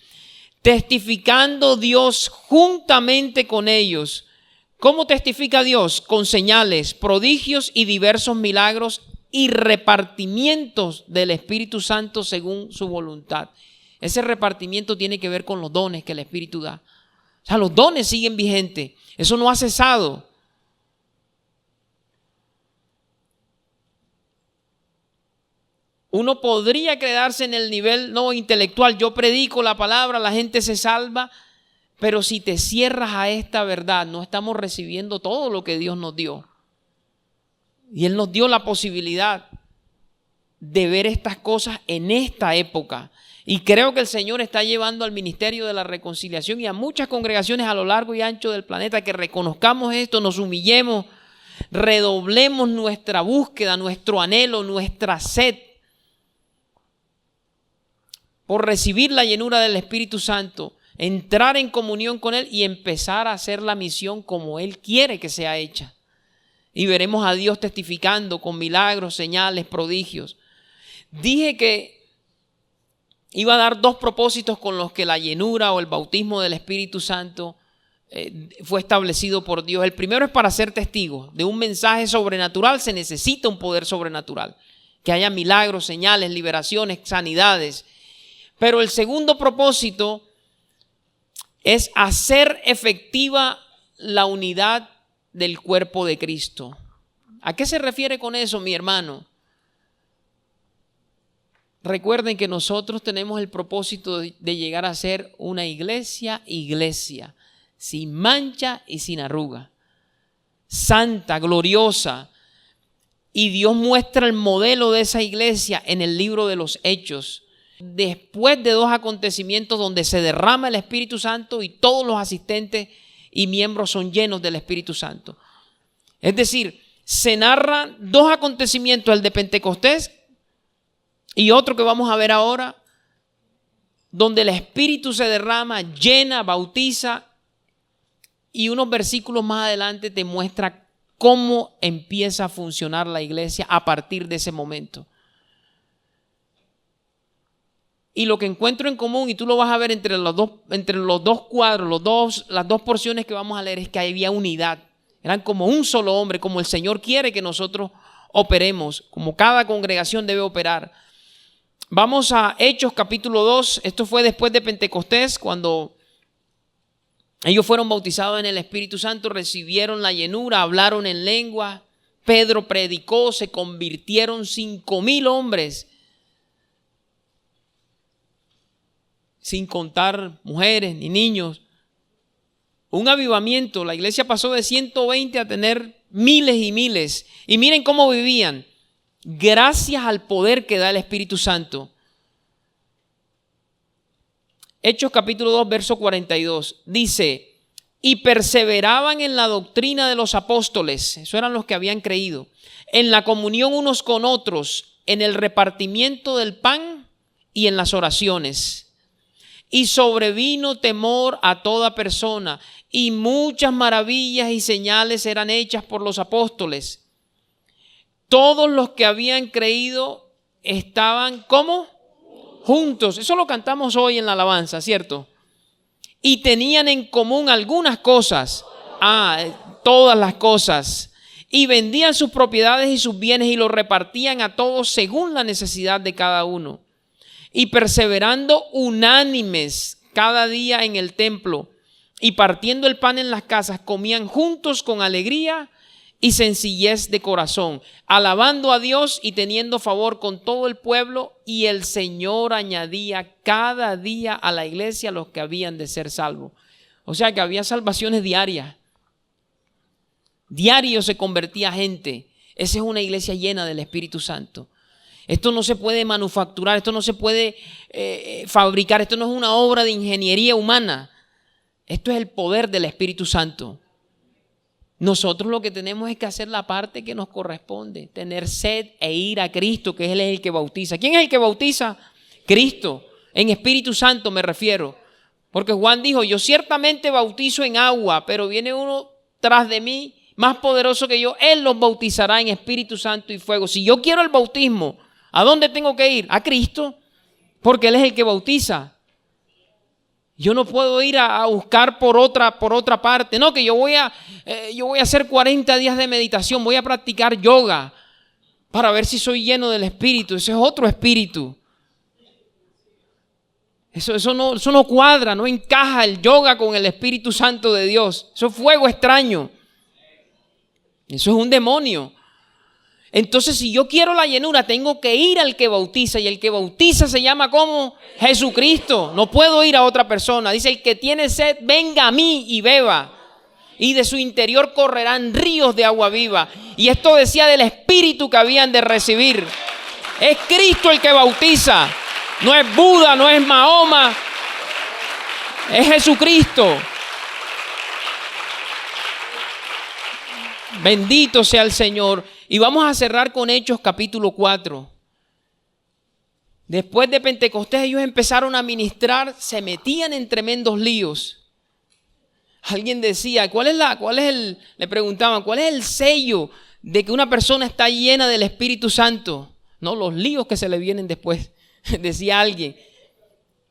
Testificando Dios juntamente con ellos. ¿Cómo testifica Dios? Con señales, prodigios y diversos milagros y repartimientos del Espíritu Santo según su voluntad. Ese repartimiento tiene que ver con los dones que el Espíritu da. O sea, los dones siguen vigentes. Eso no ha cesado. Uno podría quedarse en el nivel no intelectual. Yo predico la palabra, la gente se salva. Pero si te cierras a esta verdad, no estamos recibiendo todo lo que Dios nos dio. Y Él nos dio la posibilidad de ver estas cosas en esta época. Y creo que el Señor está llevando al ministerio de la reconciliación y a muchas congregaciones a lo largo y ancho del planeta que reconozcamos esto, nos humillemos, redoblemos nuestra búsqueda, nuestro anhelo, nuestra sed por recibir la llenura del Espíritu Santo, entrar en comunión con Él y empezar a hacer la misión como Él quiere que sea hecha. Y veremos a Dios testificando con milagros, señales, prodigios. Dije que iba a dar 2 propósitos con los que la llenura o el bautismo del Espíritu Santo fue establecido por Dios. El primero es para ser testigo de un mensaje sobrenatural. Se necesita un poder sobrenatural, que haya milagros, señales, liberaciones, sanidades. Pero el segundo propósito es hacer efectiva la unidad del cuerpo de Cristo. ¿A qué se refiere con eso, mi hermano? Recuerden que nosotros tenemos el propósito de llegar a ser una iglesia, sin mancha y sin arruga, santa, gloriosa. Y Dios muestra el modelo de esa iglesia en el libro de los Hechos. Después de 2 acontecimientos donde se derrama el Espíritu Santo y todos los asistentes y miembros son llenos del Espíritu Santo. Es decir, se narran 2 acontecimientos, el de Pentecostés y otro que vamos a ver ahora, donde el Espíritu se derrama, llena, bautiza, y unos versículos más adelante te muestra cómo empieza a funcionar la iglesia a partir de ese momento. Y lo que encuentro en común, y tú lo vas a ver entre los dos cuadros, las dos porciones que vamos a leer, es que había unidad. Eran como un solo hombre, como el Señor quiere que nosotros operemos, como cada congregación debe operar. Vamos a Hechos capítulo 2. Esto fue después de Pentecostés, cuando ellos fueron bautizados en el Espíritu Santo, recibieron la llenura, hablaron en lengua. Pedro predicó, se convirtieron 5,000 hombres, sin contar mujeres ni niños. Un avivamiento. La iglesia pasó de 120 a tener miles y miles. Y miren cómo vivían. Gracias al poder que da el Espíritu Santo. Hechos capítulo 2, verso 42. Dice, y perseveraban en la doctrina de los apóstoles. Eso eran los que habían creído. En la comunión unos con otros. En el repartimiento del pan y en las oraciones. Y sobrevino temor a toda persona, y muchas maravillas y señales eran hechas por los apóstoles. Todos los que habían creído estaban, ¿cómo? Juntos. Eso lo cantamos hoy en la alabanza, ¿cierto? Y tenían en común algunas cosas. Todas las cosas. Y vendían sus propiedades y sus bienes y los repartían a todos según la necesidad de cada uno. Y perseverando unánimes cada día en el templo y partiendo el pan en las casas, comían juntos con alegría y sencillez de corazón, alabando a Dios y teniendo favor con todo el pueblo, y el Señor añadía cada día a la iglesia los que habían de ser salvos. O sea que había salvaciones diarias. Diario se convertía gente. Esa es una iglesia llena del Espíritu Santo. Esto no se puede manufacturar, esto no se puede fabricar, esto no es una obra de ingeniería humana. Esto es el poder del Espíritu Santo. Nosotros lo que tenemos es que hacer la parte que nos corresponde, tener sed e ir a Cristo, que Él es el que bautiza. ¿Quién es el que bautiza? Cristo. En Espíritu Santo me refiero. Porque Juan dijo, yo ciertamente bautizo en agua, pero viene uno tras de mí, más poderoso que yo. Él los bautizará en Espíritu Santo y fuego. Si yo quiero el bautismo, ¿a dónde tengo que ir? A Cristo, porque Él es el que bautiza. Yo no puedo ir a buscar por otra parte. No, que yo voy a hacer 40 días de meditación, voy a practicar yoga para ver si soy lleno del Espíritu. Ese es otro espíritu. Eso no cuadra, no encaja el yoga con el Espíritu Santo de Dios. Eso es fuego extraño. Eso es un demonio. Entonces, si yo quiero la llenura, tengo que ir al que bautiza. Y el que bautiza se llama ¿cómo? Jesucristo. No puedo ir a otra persona. Dice, el que tiene sed, venga a mí y beba. Y de su interior correrán ríos de agua viva. Y esto decía del Espíritu que habían de recibir. Es Cristo el que bautiza. No es Buda, no es Mahoma. Es Jesucristo. Bendito sea el Señor. Y vamos a cerrar con Hechos capítulo 4. Después de Pentecostés ellos empezaron a ministrar, se metían en tremendos líos. Alguien decía, le preguntaban, ¿cuál es el sello de que una persona está llena del Espíritu Santo? No, los líos que se le vienen después, decía alguien.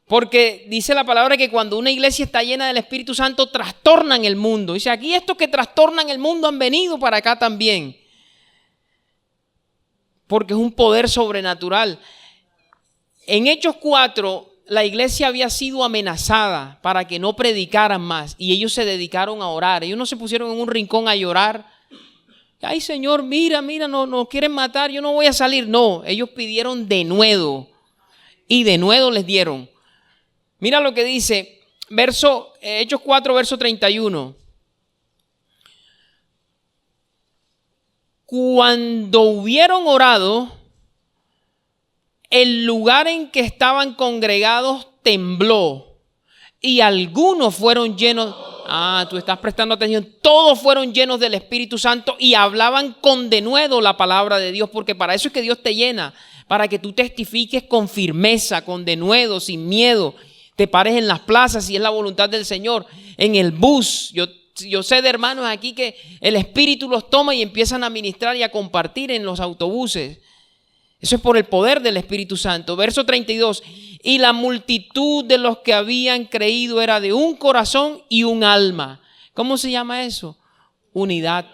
Porque dice la palabra que cuando una iglesia está llena del Espíritu Santo, trastornan el mundo. Dice, aquí estos que trastornan el mundo han venido para acá también. Porque es un poder sobrenatural. En Hechos 4, la iglesia había sido amenazada para que no predicaran más. Y ellos se dedicaron a orar. Ellos no se pusieron en un rincón a llorar. Ay, Señor, mira, nos quieren matar, yo no voy a salir. No, ellos pidieron denuedo. Y denuedo les dieron. Mira lo que dice, Hechos 4, verso 31. Cuando hubieron orado, el lugar en que estaban congregados tembló y algunos fueron llenos. Tú estás prestando atención. Todos fueron llenos del Espíritu Santo y hablaban con denuedo la palabra de Dios, porque para eso es que Dios te llena, para que tú testifiques con firmeza, con denuedo, sin miedo. Te pares en las plazas si es la voluntad del Señor, en el bus. Yo sé de hermanos aquí que el Espíritu los toma y empiezan a ministrar y a compartir en los autobuses. Eso es por el poder del Espíritu Santo. Verso 32. Y la multitud de los que habían creído era de un corazón y un alma. ¿Cómo se llama eso? Unidad.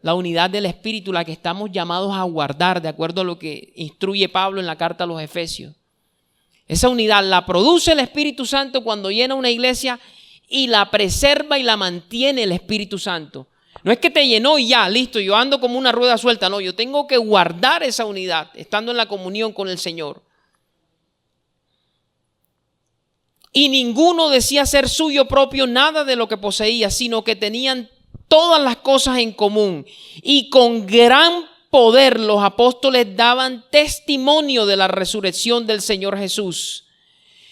La unidad del Espíritu, la que estamos llamados a guardar, de acuerdo a lo que instruye Pablo en la carta a los Efesios. Esa unidad la produce el Espíritu Santo cuando llena una iglesia y la preserva y la mantiene el Espíritu Santo. No es que te llenó y ya, listo, yo ando como una rueda suelta. No, yo tengo que guardar esa unidad, estando en la comunión con el Señor. Y ninguno decía ser suyo propio nada de lo que poseía, sino que tenían todas las cosas en común. Y con gran poder los apóstoles daban testimonio de la resurrección del Señor Jesús.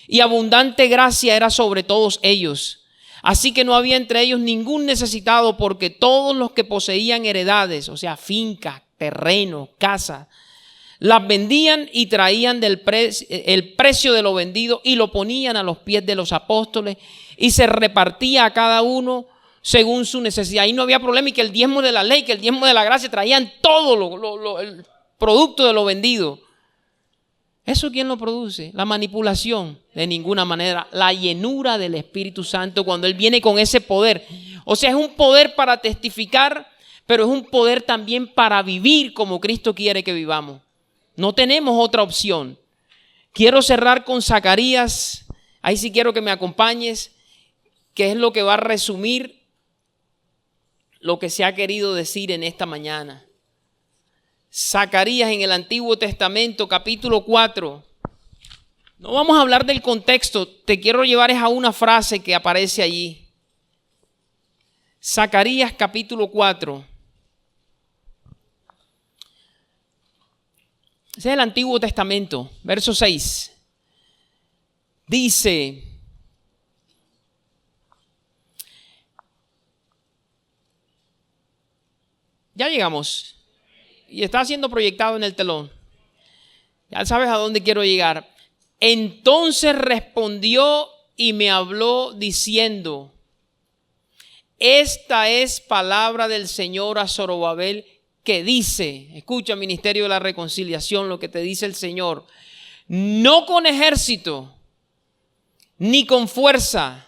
Y abundante gracia era sobre todos ellos. Así que no había entre ellos ningún necesitado, porque todos los que poseían heredades, o sea, fincas, terrenos, casas, las vendían y traían el precio de lo vendido y lo ponían a los pies de los apóstoles y se repartía a cada uno según su necesidad. Ahí no había problema, y que el diezmo de la ley, que el diezmo de la gracia, traían todo el producto de lo vendido. ¿Eso quién lo produce? La manipulación, de ninguna manera. La llenura del Espíritu Santo cuando Él viene con ese poder. O sea, es un poder para testificar, pero es un poder también para vivir como Cristo quiere que vivamos. No tenemos otra opción. Quiero cerrar con Zacarías. Ahí sí quiero que me acompañes, que es lo que va a resumir lo que se ha querido decir en esta mañana. Zacarías en el Antiguo Testamento, capítulo 4. No vamos a hablar del contexto, te quiero llevar a una frase que aparece allí. Zacarías capítulo 4. Ese es el Antiguo Testamento, verso 6. Dice: ya llegamos. Y está siendo proyectado en el telón. Ya sabes a dónde quiero llegar. Entonces respondió y me habló diciendo: esta es palabra del Señor a Zorobabel, que dice, escucha, Ministerio de la Reconciliación, lo que te dice el Señor: no con ejército, ni con fuerza,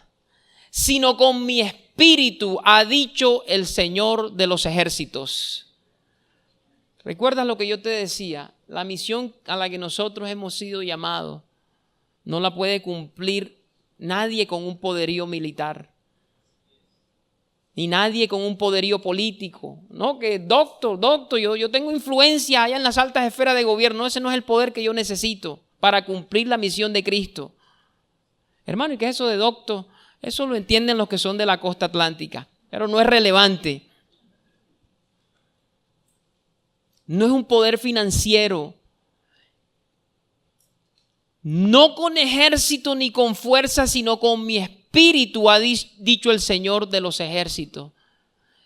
sino con mi espíritu, ha dicho el Señor de los ejércitos. ¿Recuerdas lo que yo te decía? La misión a la que nosotros hemos sido llamados no la puede cumplir nadie con un poderío militar, ni nadie con un poderío político. No, que doctor, yo tengo influencia allá en las altas esferas de gobierno. Ese no es el poder que yo necesito para cumplir la misión de Cristo. Hermano, ¿y qué es eso de doctor? Eso lo entienden los que son de la costa atlántica, pero no es relevante. No es un poder financiero. No con ejército ni con fuerza, sino con mi espíritu, ha dicho el Señor de los ejércitos.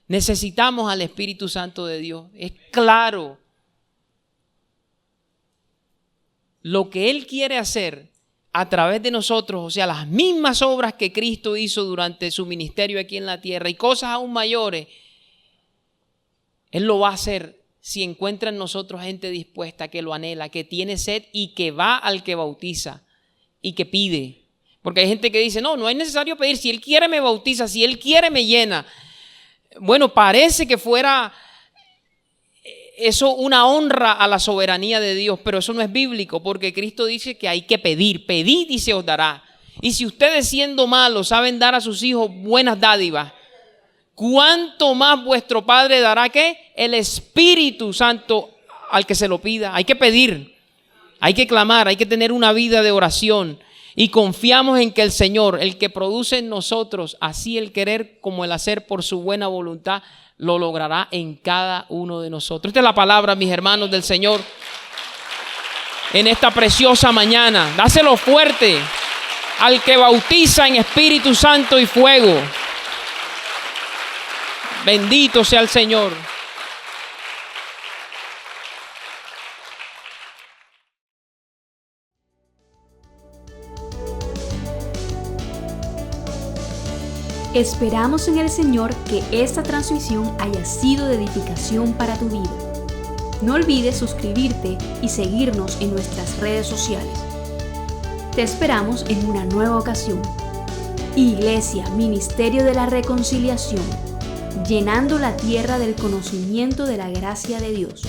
Necesitamos al Espíritu Santo de Dios. Es claro. Lo que Él quiere hacer a través de nosotros, o sea, las mismas obras que Cristo hizo durante su ministerio aquí en la tierra y cosas aún mayores, Él lo va a hacer si encuentra en nosotros gente dispuesta, que lo anhela, que tiene sed y que va al que bautiza y que pide. Porque hay gente que dice, no es necesario pedir, si Él quiere me bautiza, si Él quiere me llena. Bueno, parece que fuera eso una honra a la soberanía de Dios, pero eso no es bíblico, porque Cristo dice que hay que pedir. Pedid y se os dará. Y si ustedes, siendo malos, saben dar a sus hijos buenas dádivas, ¿cuánto más vuestro Padre dará qué? El Espíritu Santo al que se lo pida. Hay que pedir, hay que clamar, hay que tener una vida de oración. Y confiamos en que el Señor, el que produce en nosotros así el querer como el hacer por su buena voluntad, lo logrará en cada uno de nosotros. Esta es la palabra, mis hermanos, del Señor en esta preciosa mañana. Dáselo fuerte al que bautiza en Espíritu Santo y fuego. Bendito sea el Señor. Esperamos en el Señor que esta transmisión haya sido de edificación para tu vida. No olvides suscribirte y seguirnos en nuestras redes sociales. Te esperamos en una nueva ocasión. Iglesia, Ministerio de la Reconciliación, llenando la tierra del conocimiento de la gracia de Dios.